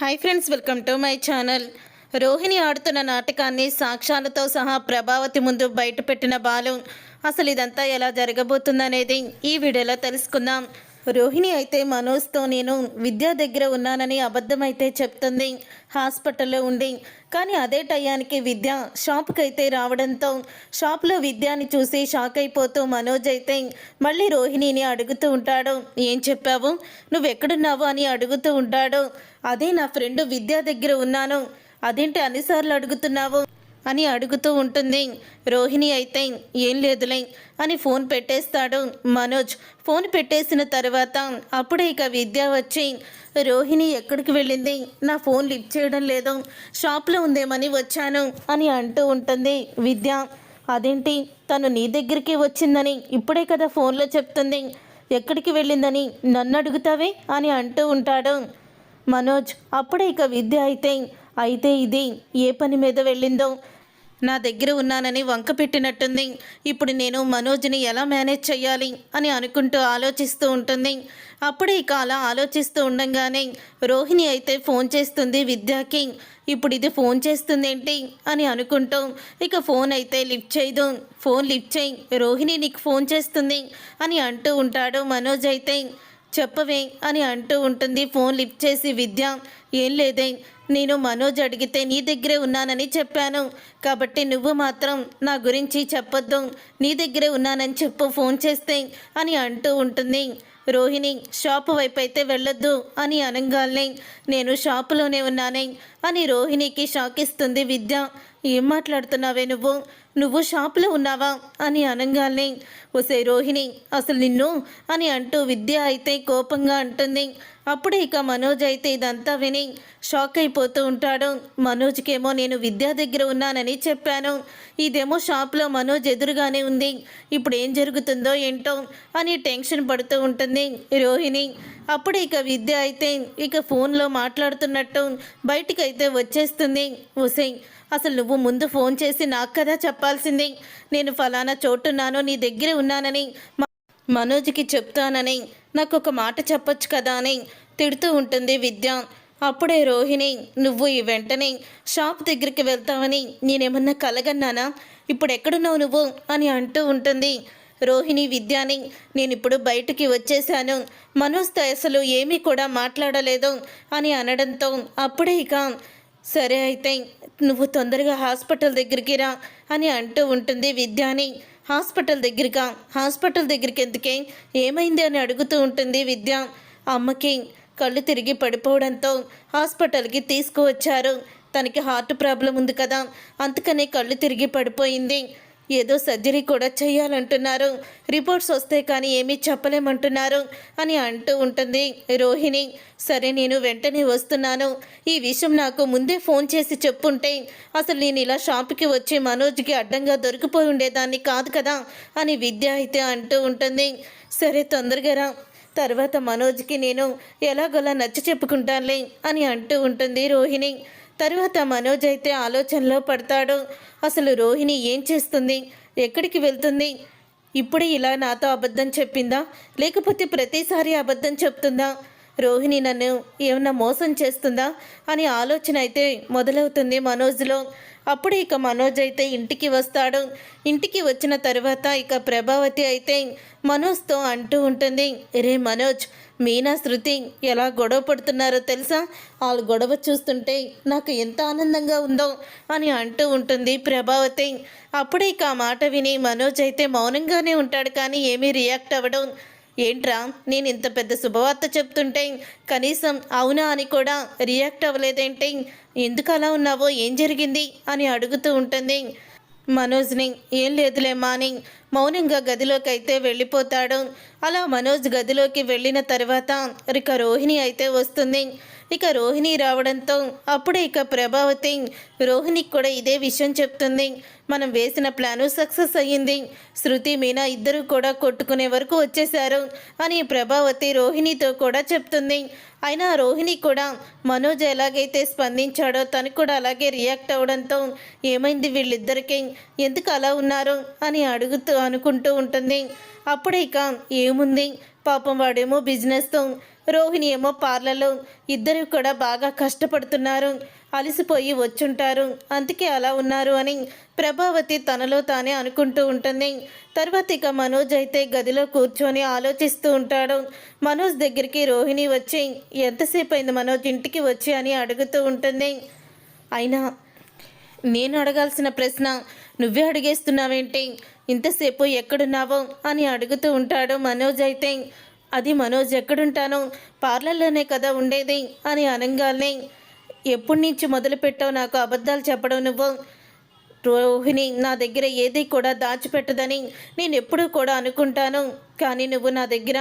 Hi friends, welcome to my channel. Rohini ఆడుతున్న నాటకాన్ని సాక్ష్యాలతో సహా ప్రభావతి ముందు బయటపెట్టిన బాలు అసలు ఇదంతా ఎలా జరగబోతుందనేది ఈ వీడియోలో తెలుసుకుందాం. రోహిణి అయితే మనోజ్తో నేను విద్యా దగ్గర ఉన్నానని అబద్ధమైతే చెప్తుంది హాస్పిటల్లో ఉండి. కానీ అదే టయానికి విద్య షాప్కి అయితే రావడంతో షాప్లో విద్యాని చూసి షాక్ అయిపోతూ మనోజ్ అయితే మళ్ళీ రోహిణిని అడుగుతూ ఉంటాడు. ఏం చెప్పావు, నువ్వెక్కడున్నావు అని అడుగుతూ ఉంటాడు. అదే నా ఫ్రెండ్ విద్యా దగ్గర ఉన్నాను, అదేంటి అన్నిసార్లు అడుగుతున్నావు అని అడుగుతూ ఉంటుంది. రోహిణి అయితే ఏం లేదులే అని ఫోన్ పెట్టేస్తాడు మనోజ్. ఫోన్ పెట్టేసిన తర్వాత అప్పుడే ఇక విద్య వచ్చి రోహిణి ఎక్కడికి వెళ్ళింది, నా ఫోన్ లిఫ్ట్ చేయడం లేదు, షాప్లో ఉందేమని వచ్చాను అని అంటూ ఉంటుంది విద్య. అదేంటి, తను నీ దగ్గరికి వచ్చిందని ఇప్పుడే కదా ఫోన్లో చెప్తుంది, ఎక్కడికి వెళ్ళిందని నన్ను అడుగుతావే అని అంటూ ఉంటాడు మనోజ్. అప్పుడే ఇక విద్య అయితే ఇది ఏ పని మీద వెళ్ళిందో, నా దగ్గర ఉన్నానని వంక పెట్టినట్టుంది, ఇప్పుడు నేను మనోజ్ని ఎలా మేనేజ్ చేయాలి అని అనుకుంటూ ఆలోచిస్తూ ఉంటుంది. అప్పుడే ఇక అలా ఆలోచిస్తూ ఉండగానే రోహిణి అయితే ఫోన్ చేస్తుంది విద్యకి. ఇప్పుడు ఇది ఫోన్ చేస్తుందేంటి అని అనుకుంటూ ఇక ఫోన్ అయితే లిఫ్ట్ చేయదు. ఫోన్ లిఫ్ట్ చేయి, రోహిణి నీకు ఫోన్ చేస్తుంది అని అంటూ ఉంటాడు మనోజ్. అయితే చెప్పవే అని అంటూ ఉంటుంది ఫోన్ లిఫ్ట్ చేసి విద్య. ఏం లేదే, నేను మనోజ్ అడిగితే నీ దగ్గరే ఉన్నానని చెప్పాను, కాబట్టి నువ్వు మాత్రం నా గురించి చెప్పొద్దు, నీ దగ్గరే ఉన్నానని చెప్పు ఫోన్ చేస్తే అని అంటూ ఉంటుంది రోహిణి. షాపు వైపు అయితే వెళ్ళొద్దు అని అనగానే నేను షాపులోనే ఉన్నానే అని రోహిణికి షాక్ ఇస్తుంది విద్య. ఏం మాట్లాడుతున్నావే నువ్వు షాపులో ఉన్నావా అని అనగానే ఒసే రోహిణి అసలు నిన్ను అని అంటూ విద్య అయితే కోపంగా అంటుంది. అప్పుడే ఇక మనోజ్ అయితే ఇదంతా విని షాక్ అయిపోతూ ఉంటాడు. మనోజ్కేమో నేను విద్య దగ్గర ఉన్నానని చెప్పాను, ఇదేమో షాప్లో మనోజ్ ఎదురుగానే ఉంది, ఇప్పుడు ఏం జరుగుతుందో ఏంటో అని టెన్షన్ పడుతూ ఉంటుంది రోహిణి. అప్పుడు ఇక విద్య అయితే ఇక ఫోన్లో మాట్లాడుతున్నట్టు బయటికైతే వచ్చేస్తుంది. ఒసే అసలు నువ్వు ముందు ఫోన్ చేసి నాకు కదా చెప్పాల్సింది, నేను ఫలానా చోటున్నాను నీ దగ్గరే ఉన్నానని మనోజ్కి చెప్తానని నాకు ఒక మాట చెప్పొచ్చు కదా అని తిడుతూ ఉంటుంది విద్య. అప్పుడే రోహిణి నువ్వు ఈ వెంటనే షాప్ దగ్గరికి వెళ్తావని నేనేమన్నా కలగన్నానా, ఇప్పుడు ఎక్కడున్నావు నువ్వు అని అంటూ ఉంటుంది రోహిణి విద్యాని. నేను ఇప్పుడు బయటికి వచ్చేసాను, మనోజ్తో అసలు ఏమీ కూడా మాట్లాడలేదు అని అనడంతో అప్పుడే ఇక సరే అయితే నువ్వు తొందరగా హాస్పిటల్ దగ్గరికి రా అని అంటూ ఉంటుంది విద్యాని. హాస్పిటల్ దగ్గరికి ఎందుకే, ఏమైంది అని అడుగుతూ ఉంటుంది విద్య. అమ్మకి కళ్ళు తిరిగి పడిపోవడంతో హాస్పిటల్కి తీసుకువచ్చారు, తనకి హార్ట్ ప్రాబ్లం ఉంది కదా, అందుకనే కళ్ళు తిరిగి పడిపోయింది, ఏదో సర్జరీ కూడా చేయాలంటున్నారు, రిపోర్ట్స్ వస్తే కానీ ఏమీ చెప్పలేమంటున్నారు అని అంటూ ఉంటుంది రోహిణి. సరే నేను వెంటనే వస్తున్నాను, ఈ విషయం నాకు ముందే ఫోన్ చేసి చెప్పుంటే అసలు నేను ఇలా షాప్కి వచ్చి మనోజ్కి అడ్డంగా దొరికిపోయి ఉండేదాన్ని కాదు కదా అని విద్య అయితే అంటూ ఉంటుంది. సరే తొందరగా రా, తర్వాత మనోజ్కి నేను ఎలాగోలా నచ్చ చెప్పుకుంటానులే అని అంటూ ఉంటుంది రోహిణి. తర్వాత మనోజ్ అయితే ఆలోచనలో పడతాడు. అసలు రోహిణి ఏం చేస్తుంది, ఎక్కడికి వెళ్తుంది, ఇప్పుడే ఇలా నాతో అబద్ధం చెప్పిందా, లేకపోతే ప్రతిసారి అబద్ధం చెప్తుందా, రోహిణి నన్ను ఏమన్నా మోసం చేస్తుందా అని ఆలోచన అయితే మొదలవుతుంది మనోజ్లో. అప్పుడు ఇక మనోజ్ అయితే ఇంటికి వస్తాడు. ఇంటికి వచ్చిన తర్వాత ఇక ప్రభావతి అయితే మనోజ్తో అంటూ ఉంటుంది, రే మనోజ్, మీనా శృతి ఎలా గొడవ పడుతున్నారో తెలుసా, వాళ్ళు గొడవ చూస్తుంటే నాకు ఎంత ఆనందంగా ఉందో అని అంటూ ఉంటుంది ప్రభావతి. అప్పుడే ఇక ఆ మాట విని మనోజ్ అయితే మౌనంగానే ఉంటాడు, కానీ ఏమీ రియాక్ట్ అవ్వడం. ఏంట్రా, నేను ఇంత పెద్ద శుభవార్త చెప్తుంటే కనీసం అవునా అని కూడా రియాక్ట్ అవ్వలేదేంటి, ఎందుకు అలా ఉన్నావో, ఏం జరిగింది అని అడుగుతూ ఉంటుంది మనోజ్ని. ఏం లేదులేమ్మా అని మౌనంగా గదిలోకి అయితే వెళ్ళిపోతాడు. అలా మనోజ్ గదిలోకి వెళ్ళిన తర్వాత ఇక రోహిణి అయితే వస్తుంది. ఇక రోహిణి రావడంతో అప్పుడే ఇక ప్రభావతి రోహిణికి కూడా ఇదే విషయం చెప్తుంది. మనం వేసిన ప్లాను సక్సెస్ అయ్యింది, శృతి మీనా ఇద్దరు కూడా కొట్టుకునే వరకు వచ్చేశారు అని ప్రభావతి రోహిణితో కూడా చెప్తుంది. అయినా రోహిణి కూడా మనోజ్ ఎలాగైతే స్పందించాడో తను కూడా అలాగే రియాక్ట్ అవ్వడంతో ఏమైంది వీళ్ళిద్దరికీ, ఎందుకు అలా ఉన్నారు అని అనుకుంటూ ఉంటుంది. అప్పుడే ఇక ఏముంది, పాపం వాడేమో బిజినెస్తో, రోహిణి ఏమో పార్లర్లో. ఇద్దరు కూడా బాగా కష్టపడుతున్నారు, అలసిపోయి వచ్చుంటారు, అందుకే అలా ఉన్నారు అని ప్రభావతి తనలో తానే అనుకుంటూ ఉంటుంది. తర్వాత ఇక మనోజ్ అయితే గదిలో కూర్చొని ఆలోచిస్తూ ఉంటాడు. మనోజ్ దగ్గరికి రోహిణి వచ్చి, ఎంతసేపు అయింది మనోజ్ ఇంటికి వచ్చి అని అడుగుతూ ఉంటుంది. అయినా నేను అడగాల్సిన ప్రశ్న నువ్వే అడిగేస్తున్నావేంటి, ఇంతసేపు ఎక్కడున్నావో అని అడుగుతూ ఉంటాడు మనోజ్ అయితే. అది మనోజ్ ఎక్కడుంటానో, పార్లర్లోనే కదా ఉండేది అని అనగానే, ఎప్పటి నుంచి మొదలు పెట్టావు నాకు అబద్ధాలు చెప్పడం నువ్వు? రోహిణి నా దగ్గర ఏది కూడా దాచిపెట్టదని నేను ఎప్పుడూ కూడా అనుకుంటాను, కానీ నువ్వు నా దగ్గర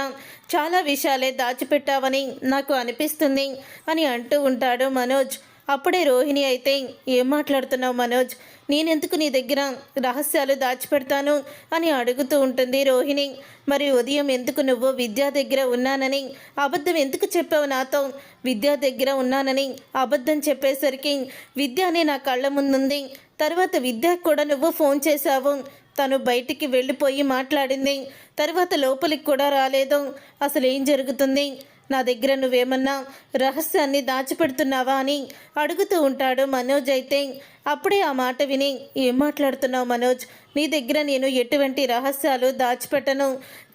చాలా విషయాలే దాచిపెట్టావని నాకు అనిపిస్తుంది అని అంటూ ఉంటాడు మనోజ్. అప్పుడే రోహిణి అయితే, ఏం మాట్లాడుతున్నావు మనోజ్, నేనెందుకు నీ దగ్గర రహస్యాలు దాచిపెడతాను అని అడుగుతూ ఉంటుంది రోహిణి. మరి ఉదయం ఎందుకు నువ్వు విద్యా దగ్గర ఉన్నానని అబద్ధం ఎందుకు చెప్పావు నాతో? విద్యా దగ్గర ఉన్నానని అబద్ధం చెప్పేసరికి విద్యానే నా కళ్ళ ముందుంది. తర్వాత విద్యకు కూడా నువ్వు ఫోన్ చేశావు, తను బయటికి వెళ్ళిపోయి మాట్లాడింది, తర్వాత లోపలికి కూడా రాలేదు. అసలు ఏం జరుగుతుంది? నా దగ్గర నువ్వేమన్నా రహస్యాన్ని దాచిపెడుతున్నావా అని అడుగుతూ ఉంటాడు మనోజ్ అయితే. అప్పుడే ఆ మాట విని, ఏం మాట్లాడుతున్నావు మనోజ్, నీ దగ్గర నేను ఎటువంటి రహస్యాలు దాచిపెట్టను,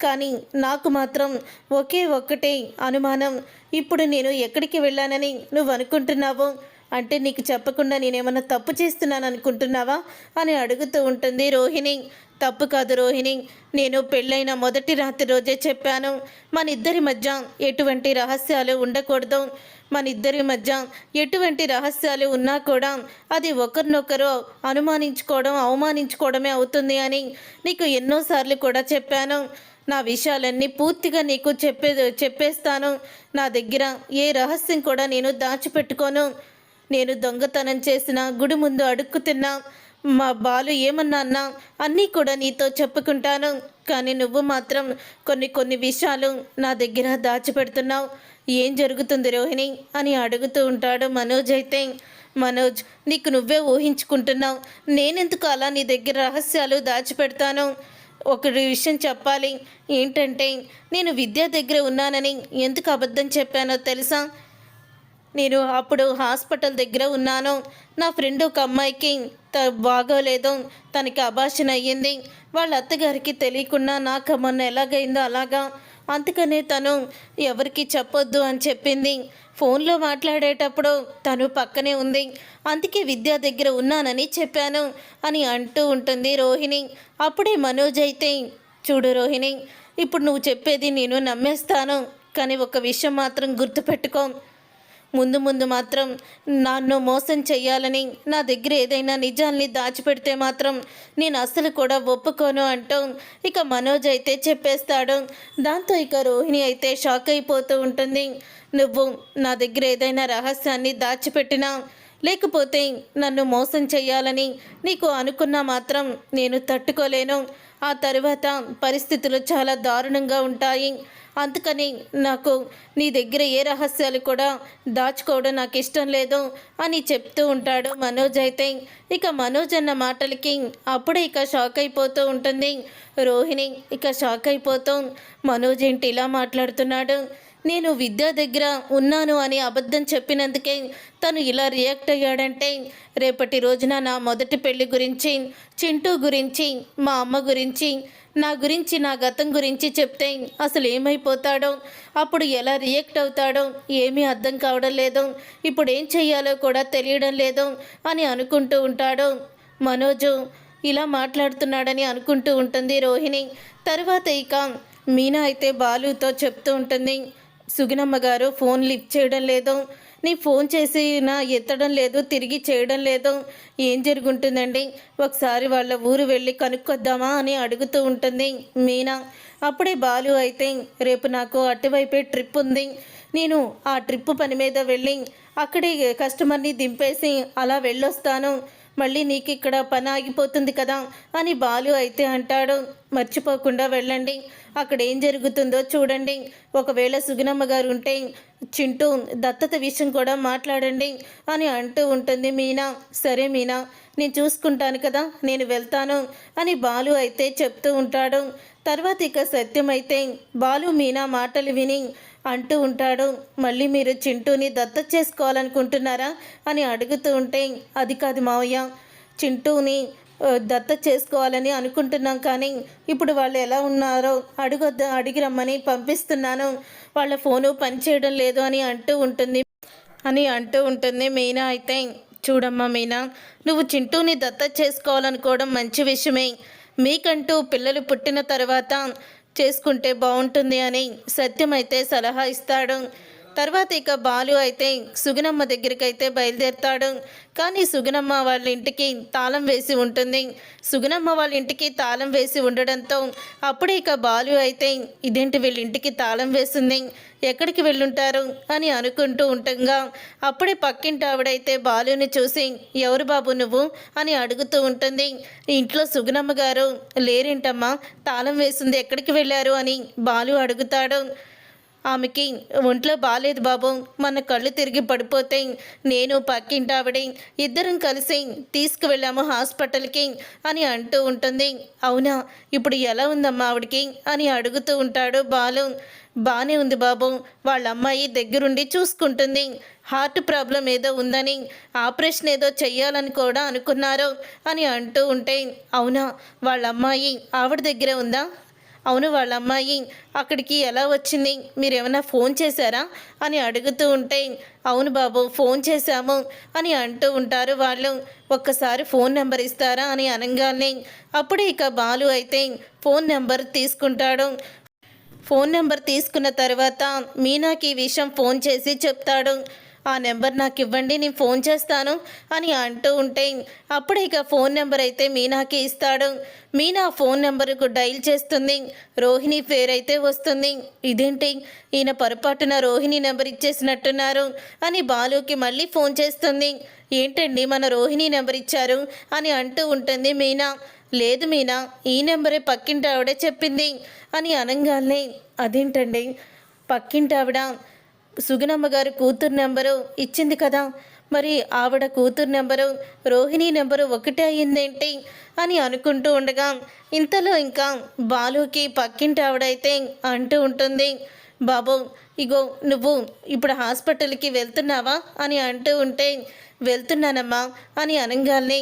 కానీ నాకు మాత్రం ఒకే ఒక్కటే అనుమానం, ఇప్పుడు నేను ఎక్కడికి వెళ్ళానని నువ్వు అనుకుంటున్నావు? అంటే నీకు చెప్పకుండా నేనేమన్నా తప్పు చేస్తున్నాను అనుకుంటున్నావా అని అడుగుతూ ఉంటుంది రోహిణి. తప్పు కాదు రోహిణి, నేను పెళ్ళైన మొదటి రాత్రి రోజే చెప్పాను, మన ఇద్దరి మధ్య ఎటువంటి రహస్యాలు ఉండకూడదు, మన ఇద్దరి మధ్య ఎటువంటి రహస్యాలు ఉన్నా కూడా అది ఒకరినొకరు అనుమానించుకోవడం అవమానించుకోవడమే అవుతుంది అని నీకు ఎన్నోసార్లు కూడా చెప్పాను. నా విషయాలన్నీ పూర్తిగా నీకు చెప్పేస్తాను. నా దగ్గర ఏ రహస్యం కూడా నేను దాచిపెట్టుకోను. నేను దొంగతనం చేసిన, గుడి ముందు అడుక్కు తిన్నా, మా బాలు ఏమన్నా అన్నా అన్నీ కూడా నీతో చెప్పుకుంటాను, కానీ నువ్వు మాత్రం కొన్ని విషయాలు నా దగ్గర దాచిపెడుతున్నావు. ఏం జరుగుతుంది రోహిణి అని అడుగుతూ ఉంటాడు మనోజ్ అయితే. మనోజ్, నీకు నువ్వే ఊహించుకుంటున్నావు, నేనెందుకు అలా నీ దగ్గర రహస్యాలు దాచిపెడతాను? ఒక విషయం చెప్పాలి, ఏంటంటే నేను విద్య దగ్గర ఉన్నానని ఎందుకు అబద్ధం చెప్పానో తెలుసా? నేను అప్పుడు హాస్పిటల్ దగ్గర ఉన్నాను, నా ఫ్రెండ్ ఒక అమ్మాయికి బాగోలేదు, తనకి అబార్షన్ అయ్యింది, వాళ్ళ అత్తగారికి తెలియకుండా నాకు మొన్న ఎలాగైందో అలాగా, అందుకనే తను ఎవరికి చెప్పొద్దు అని చెప్పింది. ఫోన్లో మాట్లాడేటప్పుడు తను పక్కనే ఉంది, అందుకే విద్యా దగ్గర ఉన్నానని చెప్పాను అని అంటూ ఉంటుంది రోహిణి. అప్పుడే మనోజ్ అయితే, చూడు రోహిణి, ఇప్పుడు నువ్వు చెప్పేది నేను నమ్మేస్తాను, కానీ ఒక విషయం మాత్రం గుర్తుపెట్టుకో, ముందు మాత్రం నన్ను మోసం చెయ్యాలని నా దగ్గర ఏదైనా నిజాల్ని దాచిపెడితే మాత్రం నేను అస్సలు కూడా ఒప్పుకోను అంటూ ఇక మనోజ్ అయితే చెప్పేస్తాడు. దాంతో ఇక రోహిణి అయితే షాక్ అయిపోతూ ఉంటుంది. నువ్వు నా దగ్గర ఏదైనా రహస్యాన్ని దాచిపెట్టినా, లేకపోతే నన్ను మోసం చెయ్యాలని నీకు అనుకున్నా మాత్రం నేను తట్టుకోలేను. ఆ తర్వాత పరిస్థితులు చాలా దారుణంగా ఉంటాయి, అందుకని నాకు నీ దగ్గర ఏ రహస్యాలు కూడా దాచుకోవడం నాకు ఇష్టం లేదు అని చెప్తూ ఉంటాడు మనోజ్ అయితే. ఇక మనోజ్ అన్న మాటలకి అప్పుడే ఇక షాక్ అయిపోతూ ఉంటుంది రోహిణి. ఇక షాక్ అయిపోతూ, మనోజ్ ఏంటి ఇలా మాట్లాడుతున్నాడు, నేను విద్యా దగ్గర ఉన్నాను అని అబద్ధం చెప్పినందుకే తను ఇలా రియాక్ట్ అయ్యాడంటే, రేపటి రోజున నా మొదటి పెళ్లి గురించి, చింటూ గురించి, మా అమ్మ గురించి, నా గురించి, నా గతం గురించి చెప్తే అసలు ఏమైపోతాడో, అప్పుడు ఎలా రియాక్ట్ అవుతాడో ఏమీ అర్థం కావడం లేదు, ఇప్పుడు ఏం చెయ్యాలో కూడా తెలియడం లేదు అని అనుకుంటూ ఉంటాడు మనోజు. ఇలా మాట్లాడుతున్నాడని అనుకుంటూ ఉంటుంది రోహిణి. తర్వాత ఇక మీనా అయితే బాలుతో చెప్తూ ఉంటుంది, సుగుణమ్మ గారు ఫోన్ లిఫ్ట్ చేయడం లేదు, నీ ఫోన్ చేసి నా ఎత్తడం లేదు, తిరిగి చేయడం లేదు, ఏం జరుగుంటుందండి, ఒకసారి వాళ్ళ ఊరు వెళ్ళి కనుక్కొద్దామా అని అడుగుతూ ఉంటుంది మీనా. అప్పుడే బాలు అయితే, రేపు నాకు అటువైపే ట్రిప్ ఉంది, నేను ఆ ట్రిప్ పని మీద వెళ్ళి అక్కడే కస్టమర్ని దింపేసి అలా వెళ్ళొస్తాను, మళ్ళీ నీకు ఇక్కడ పని ఆగిపోతుంది కదా అని బాలు అయితే అంటాడు. మర్చిపోకుండా వెళ్ళండి, అక్కడ ఏం జరుగుతుందో చూడండి, ఒకవేళ సుగుణమ్మ గారు ఉంటే చింటూ దత్తత విషయం కూడా మాట్లాడండి అని అంటూ ఉంటుంది మీనా. సరే మీనా, నేను చూసుకుంటాను కదా, నేను వెళ్తాను అని బాలు అయితే చెప్తూ ఉంటాడు. తర్వాత ఇక సత్యమైతే బాలు మీనా మాటలు విని అంటూ ఉంటాడు, మళ్ళీ మీరు చింటూని దత్తత చేసుకోవాలనుకుంటున్నారా అని అడుగుతూ ఉంటే, అది కాదు మావయ్య, చింటూని దత్తత చేసుకోవాలని అనుకుంటున్నాం, కానీ ఇప్పుడు వాళ్ళు ఎలా ఉన్నారో అడిగి రమ్మని పంపిస్తున్నాను, వాళ్ళ ఫోను పనిచేయడం లేదు అని అంటూ ఉంటుంది మీనా అయితే. చూడమ్మా మీనా, నువ్వు చింటూని దత్తత చేసుకోవాలనుకోవడం మంచి విషయమే, మీకంటూ పిల్లలు పుట్టిన తర్వాత చేసుకుంటే బాగుంటుంది అని సత్యమైతే సలహా ఇస్తాడు. తర్వాత ఇక బాలు అయితే సుగుణమ్మ దగ్గరికి అయితే బయలుదేరుతాడు. కానీ సుగుణమ్మ వాళ్ళ ఇంటికి తాళం వేసి ఉంటుంది. సుగుణమ్మ వాళ్ళ ఇంటికి తాళం వేసి ఉండడంతో అప్పుడే ఇక బాలు అయితే ఇదేంటి వీళ్ళ ఇంటికి తాళం వేసింది, ఎక్కడికి వెళ్ళుంటారు అని అనుకుంటూ ఉండగా అప్పుడే పక్కింటి ఆవిడైతే బాలుని చూసి, ఎవరు బాబు నువ్వు అని అడుగుతూ ఉంటుంది. ఇంట్లో సుగుణమ్మ గారు లేరేంటమ్మా, తాళం వేసింది, ఎక్కడికి వెళ్ళారు అని బాలు అడుగుతాడు. ఆమెకి ఒంట్లో బాలేదు బాబు, మన కళ్ళు తిరిగి పడిపోతే నేను పక్కింటి ఆవిడ ఇద్దరం కలిసి తీసుకువెళ్ళాము హాస్పిటల్కి అని అంటూ ఉంటుంది. అవునా, ఇప్పుడు ఎలా ఉందమ్మా ఆవిడికి అని అడుగుతూ ఉంటాడు బాలు. బాగానే ఉంది బాబు, వాళ్ళ అమ్మాయి దగ్గరుండి చూసుకుంటుంది, హార్ట్ ప్రాబ్లం ఏదో ఉందని ఆపరేషన్ ఏదో చెయ్యాలని కూడా అనుకున్నారు అని అంటూ ఉంటే, అవునా వాళ్ళ అమ్మాయి ఆవిడ దగ్గరే ఉందా? అవును, వాళ్ళ అమ్మాయి అక్కడికి ఎలా వచ్చింది, మీరేమైనా ఫోన్ చేశారా అని అడుగుతూ ఉంటే, అవును బాబు ఫోన్ చేశాము అని అంటూ ఉంటారు వాళ్ళు. ఒక్కసారి ఫోన్ నెంబర్ ఇస్తారా అని అనగానే అప్పుడే ఇక బాలు అయితే ఫోన్ నెంబర్ తీసుకుంటాడు. ఫోన్ నెంబర్ తీసుకున్న తర్వాత మీనాకి ఈ విషయం ఫోన్ చేసి చెప్తాడు. ఆ నెంబర్ నాకు ఇవ్వండి, నేను ఫోన్ చేస్తాను అని అంటూ ఉంటే అప్పుడే ఇక ఫోన్ నెంబర్ అయితే మీనాకి ఇస్తాడు. మీనా ఫోన్ నెంబర్కు డైల్ చేస్తుంది. రోహిణి పేరు అయితే వస్తుంది. ఇదేంటి, ఈయన పొరపాటున రోహిణి నెంబర్ ఇచ్చేసినట్టున్నారు అని బాలుకి మళ్ళీ ఫోన్ చేస్తుంది. ఏంటండి మన రోహిణి నెంబర్ ఇచ్చారు అని అంటూ ఉంటుంది మీనా. లేదు మీనా, ఈ నెంబరే పక్కింటి ఆవిడ చెప్పింది అని అనగానే, అదేంటండి పక్కింటి ఆవిడ సుగుణమ్మ గారి కూతురు నెంబరు ఇచ్చింది కదా, మరి ఆవిడ కూతురు నెంబరు రోహిణి నెంబరు ఒకటే అయ్యిందేంటి అని అనుకుంటూ ఉండగా ఇంతలో ఇంకా బాలుకి పక్కింటి ఆవిడైతే అంటూ ఉంటుంది, బాబు ఇగో నువ్వు ఇప్పుడు హాస్పిటల్కి వెళ్తున్నావా అని అంటూ ఉంటే, వెళ్తున్నానమ్మా అని అనగానే,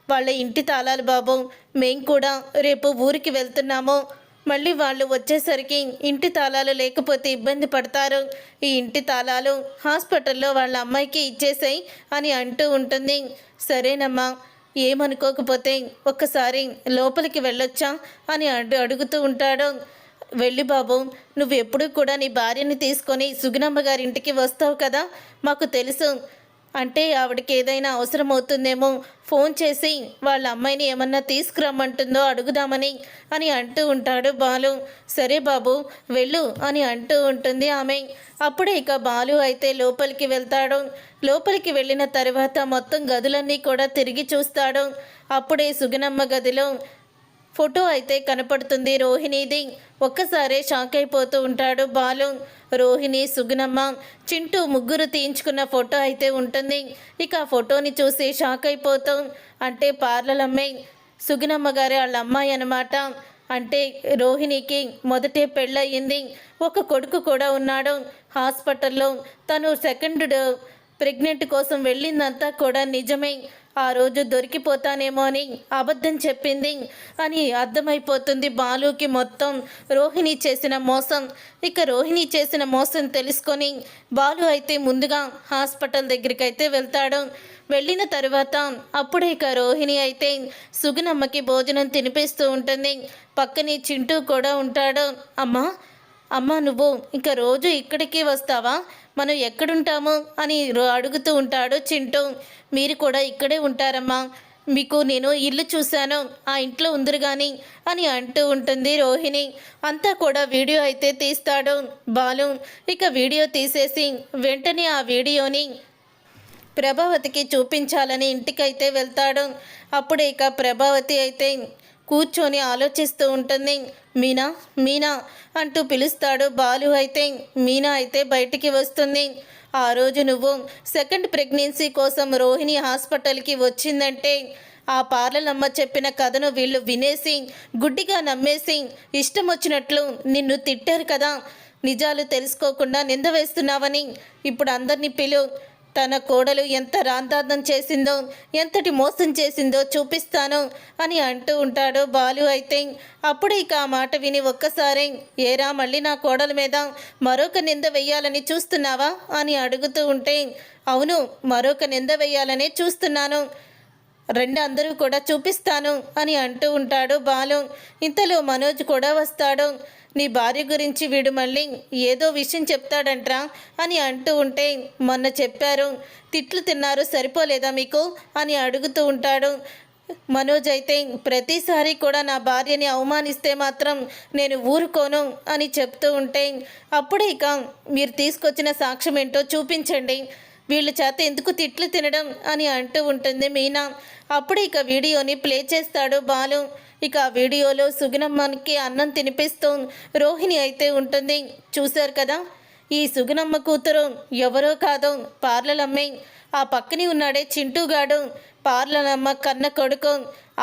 వాళ్ళ ఇంటి తాళాలు బాబు, మేం కూడా రేపు ఊరికి వెళ్తున్నాము, మళ్ళీ వాళ్ళు వచ్చేసరికి ఇంటి తాళాలు లేకపోతే ఇబ్బంది పడతారు, ఈ ఇంటి తాళాలు హాస్పిటల్లో వాళ్ళ అమ్మాయికి ఇచ్చేసాయి అని అంటూ ఉంటుంది. సరేనమ్మా, ఏమనుకోకపోతే ఒక్కసారి లోపలికి వెళ్ళొచ్చా అని అడుగుతూ ఉంటాడు. వెళ్ళి బాబు, నువ్వు ఎప్పుడు కూడా నీ భార్యని తీసుకొని సుగుణమ్మ గారి ఇంటికి వస్తావు కదా, మాకు తెలుసు, అంటే ఆవిడకి ఏదైనా అవసరం అవుతుందేమో, ఫోన్ చేసి వాళ్ళ అమ్మాయిని ఏమన్నా తీసుకురమ్మంటుందో అడుగుదామని అని అంటూ ఉంటాడు బాలు. సరే బాబు వెళ్ళు అని అంటూ ఉంటుంది ఆమె. అప్పుడే ఇక బాలు అయితే లోపలికి వెళ్తాడు. లోపలికి వెళ్ళిన తర్వాత మొత్తం గదులన్నీ కూడా తిరిగి చూస్తాడు. అప్పుడే సుగుణమ్మ గదిలో ఫోటో అయితే కనపడుతుంది రోహిణిది. ఒక్కసారే షాక్ అయిపోతూ ఉంటాడు బాలు. రోహిణి, సుగుణమ్మ, చింటూ ముగ్గురు తీయించుకున్న ఫోటో అయితే ఉంటుంది. ఇక ఆ ఫోటోని చూసి షాక్ అయిపోతాం. అంటే పార్లర్ అమ్మాయి సుగుణమ్మ గారి వాళ్ళ అమ్మాయి అన్నమాట. అంటే రోహిణికి మొదటే పెళ్ళయింది, ఒక కొడుకు కూడా ఉన్నాడు. హాస్పిటల్లో తను సెకండ్ ప్రెగ్నెంట్ కోసం వెళ్ళిందంతా కూడా నిజమే. ఆ రోజు దొరికిపోతానేమో అని అబద్ధం చెప్పింది అని అర్థమైపోతుంది బాలుకి మొత్తం రోహిణి చేసిన మోసం. ఇక రోహిణి చేసిన మోసం తెలుసుకొని బాలు అయితే ముందుగా హాస్పిటల్ దగ్గరికి అయితే వెళ్తాడు. వెళ్ళిన తర్వాత అప్పుడే ఇక రోహిణి అయితే సుగుణమ్మకి భోజనం తినిపిస్తూ ఉంటుంది. పక్కనే చింటూ కూడా ఉంటాడు. అమ్మా నువ్వు ఇక రోజు ఇక్కడికి వస్తావా, మనం ఎక్కడుంటాము అని అడుగుతూ ఉంటాడు చింటూ. మీరు కూడా ఇక్కడే ఉంటారమ్మా, మీకు నేను ఇల్లు చూశాను, ఆ ఇంట్లో ఉందరు కానీ అని అంటూ ఉంటుంది రోహిణి. అంతా కూడా వీడియో అయితే తీస్తాడు బాలు. ఇక వీడియో తీసేసి వెంటనే ఆ వీడియోని ప్రభావతికి చూపించాలని ఇంటికైతే వెళ్తాడు. అప్పుడే ఇక ప్రభావతి అయితే కూర్చొని ఆలోచిస్తూ ఉంటుంది. మీనా మీనా అంటూ పిలుస్తాడు బాలు. అయితే మీనా అయితే బయటికి వస్తుంది. ఆ రోజు నువ్వు సెకండ్ ప్రెగ్నెన్సీ కోసం రోహిణి హాస్పిటల్కి వచ్చిందంటే ఆ పార్లలమ్మ చెప్పిన కథను వీళ్ళు వినేసి గుడ్డిగా నమ్మేసి ఇష్టం వచ్చినట్లు నిన్ను తిట్టారు కదా, నిజాలు తెలుసుకోకుండా నింద వేస్తున్నావని ఇప్పుడు అందరినీ పిలు, తన కోడలు ఎంత రాందార్థం చేసిందో ఎంతటి మోసం చేసిందో చూపిస్తాను అని అంటూ ఉంటాడు బాలు. అయితే అప్పుడు ఇక ఆ మాట విని ఒక్కసారి, ఏరా మళ్ళీ నా కోడల మీద మరొక నింద వెయ్యాలని చూస్తున్నావా అని అడుగుతూ ఉంటే, అవును మరొక నింద వెయ్యాలని చూస్తున్నాను, అందరూ కూడా చూపిస్తాను అని అంటూ ఉంటాడు బాలు. ఇంతలో మనోజ్ కూడా వస్తాడు. నీ భార్య గురించి వీడు మళ్ళీ ఏదో విషయం చెప్తాడంట్రా అని అంటూ ఉంటే, మొన్న చెప్పారు తిట్లు తిన్నారు సరిపోలేదా మీకు అని అడుగుతూ ఉంటాడు. మనోజ్ అయితే ప్రతిసారి కూడా నా భార్యని అవమానిస్తే మాత్రం నేను ఊరుకోను అని చెప్తూ ఉంటే, అప్పుడే ఇక మీరు తీసుకొచ్చిన సాక్ష్యం ఏంటో చూపించండి, వీళ్ళ చేత ఎందుకు తిట్లు తినడం అని అంటూ ఉంటుంది మీనా. అప్పుడు ఇక వీడియోని ప్లే చేస్తాడు బాలు. ఇక ఆ వీడియోలో సుగుణమ్మకి అన్నం తినిపిస్తూ రోహిణి అయితే ఉంటుంది. చూశారు కదా, ఈ సుగుణమ్మ కూతురు ఎవరో కాదో పార్లలమ్మే, ఆ పక్కనే ఉన్నాడే చింటూగాడు పార్లలమ్మ కన్న కొడుకు,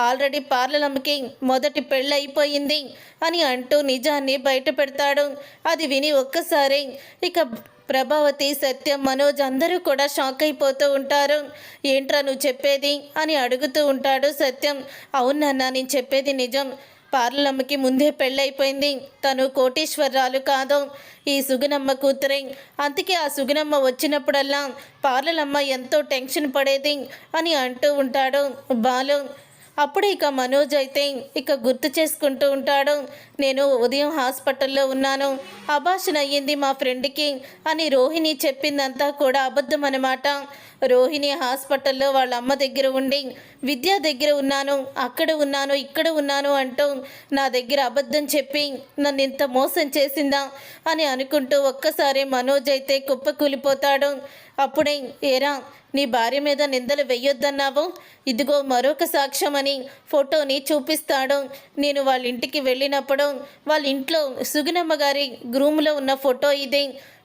ఆల్రెడీ పార్లలమ్మకి మొదటి పెళ్ళైపోయింది అని అంటూ నిజాన్ని బయట పెడతాడు. అది విని ఒక్కసారి ఇక ప్రభావతి, సత్యం, మనోజ్ అందరూ కూడా షాక్ అయిపోతూ ఉంటారు. ఏంట్రా నువ్వు చెప్పేది అని అడుగుతూ ఉంటాడు సత్యం. అవునన్నా నేను చెప్పేది నిజం, పార్లమ్మకి ముందే పెళ్ళైపోయింది, తను కోటీశ్వరరాలు కాదు, ఈ సుగుణమ్మ కూతురే, అందుకే ఆ సుగుణమ్మ వచ్చినప్పుడల్లా పార్లమ్మ ఎంతో టెన్షన్ పడేది అని అంటూ ఉంటాడు బాలు. అప్పుడు ఇక మనోజ్ అయితే ఇక గుర్తు చేసుకుంటూ ఉంటాడు. నేను ఉదయం హాస్పిటల్లో ఉన్నాను, అబార్షన్ అయ్యింది మా ఫ్రెండ్కి అని రోహిణి చెప్పిందంతా కూడా అబద్ధం అన్నమాట. రోహిణి హాస్పిటల్లో వాళ్ళ అమ్మ దగ్గర ఉండి విద్య దగ్గర ఉన్నాను, అక్కడ ఉన్నాను, ఇక్కడ ఉన్నాను అంటూ నా దగ్గర అబద్ధం చెప్పి నన్ను ఇంత మోసం చేసిందా అని అనుకుంటూ ఒక్కసారి మనోజ్ అయితే కుప్పకూలిపోతాడు. అప్పుడే, ఏరా నీ భార్య మీద నిందలు వెయ్యొద్దన్నావు, ఇదిగో మరొక సాక్ష్యం అని ఫోటోని చూపిస్తాడు. నేను వాళ్ళ ఇంటికి వెళ్ళినప్పుడు వాళ్ళ ఇంట్లో సుగుణమ్మ గారి రూమ్లో ఉన్న ఫోటో ఇది,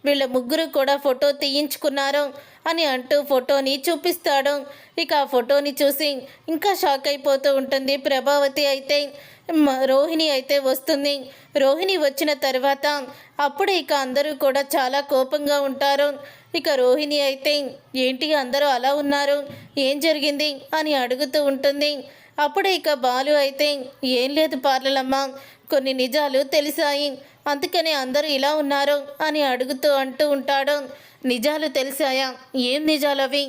వీళ్ళ ముగ్గురు కూడా ఫోటో తీయించుకున్నారు అని అంటూ ఫోటోని చూపిస్తాడు. ఇక ఆ ఫోటోని చూసి ఇంకా షాక్ అయిపోతూ ఉంటుంది ప్రభావతి. అయితే రోహిణి అయితే వస్తుంది. రోహిణి వచ్చిన తర్వాత అప్పుడు ఇక అందరూ కూడా చాలా కోపంగా ఉంటారు. ఇక రోహిణి అయితే ఏంటి అందరూ అలా ఉన్నారు, ఏం జరిగింది అని అడుగుతూ ఉంటుంది. అప్పుడే ఇక బాలు అయితే ఏం లేదు పార్లలమ్మ, కొన్ని నిజాలు తెలిసాయి, అందుకనే అందరూ ఇలా ఉన్నారు అని అంటూ ఉంటాడు. నిజాలు తెలిసాయా? ఏం నిజాలు అవి?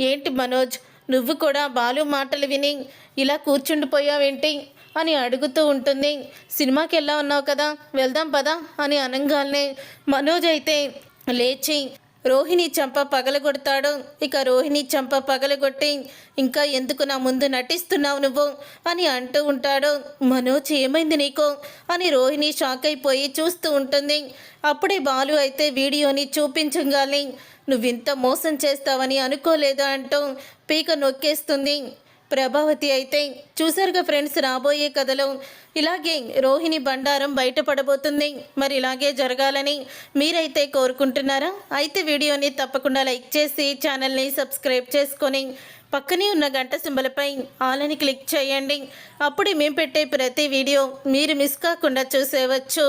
ఏంటి మనోజ్, నువ్వు కూడా బాలు మాటలు విని ఇలా కూర్చుండిపోయావేంటి అని అడుగుతూ ఉంటుంది. సినిమాకి ఎలా ఉన్నావు కదా, వెళ్దాం పదా అని అనగానే మనోజ్ అయితే లేచి రోహిణి చంప పగలగొడతాడు. ఇక రోహిణి చంప పగలగొట్టి, ఇంకా ఎందుకు నా ముందు నటిస్తున్నావు నువ్వు అని అంటూ ఉంటాడు. మనోజ్ ఏమైంది నీకు అని రోహిణి షాక్ అయిపోయి చూస్తూ ఉంటుంది. అప్పుడే బాలు అయితే వీడియోని చూపించగానే, నువ్వింత మోసం చేస్తావని అనుకోలేదా అంటూ పీక నొక్కేస్తుంది ప్రభావతి. అయితే చూసారుగా ఫ్రెండ్స్, రాబోయే కథలో ఇలాగే రోహిణి బండారం బయటపడబోతుంది. మరి ఇలాగే జరగాలని మీరైతే కోరుకుంటున్నారా? అయితే వీడియోని తప్పకుండా లైక్ చేసి ఛానల్ని సబ్స్క్రైబ్ చేసుకొని పక్కనే ఉన్న గంట సింబలపై ఆల్ అని క్లిక్ చేయండి. అప్పుడే మేము పెట్టే ప్రతి వీడియో మీరు మిస్ కాకుండా చూసేవచ్చు.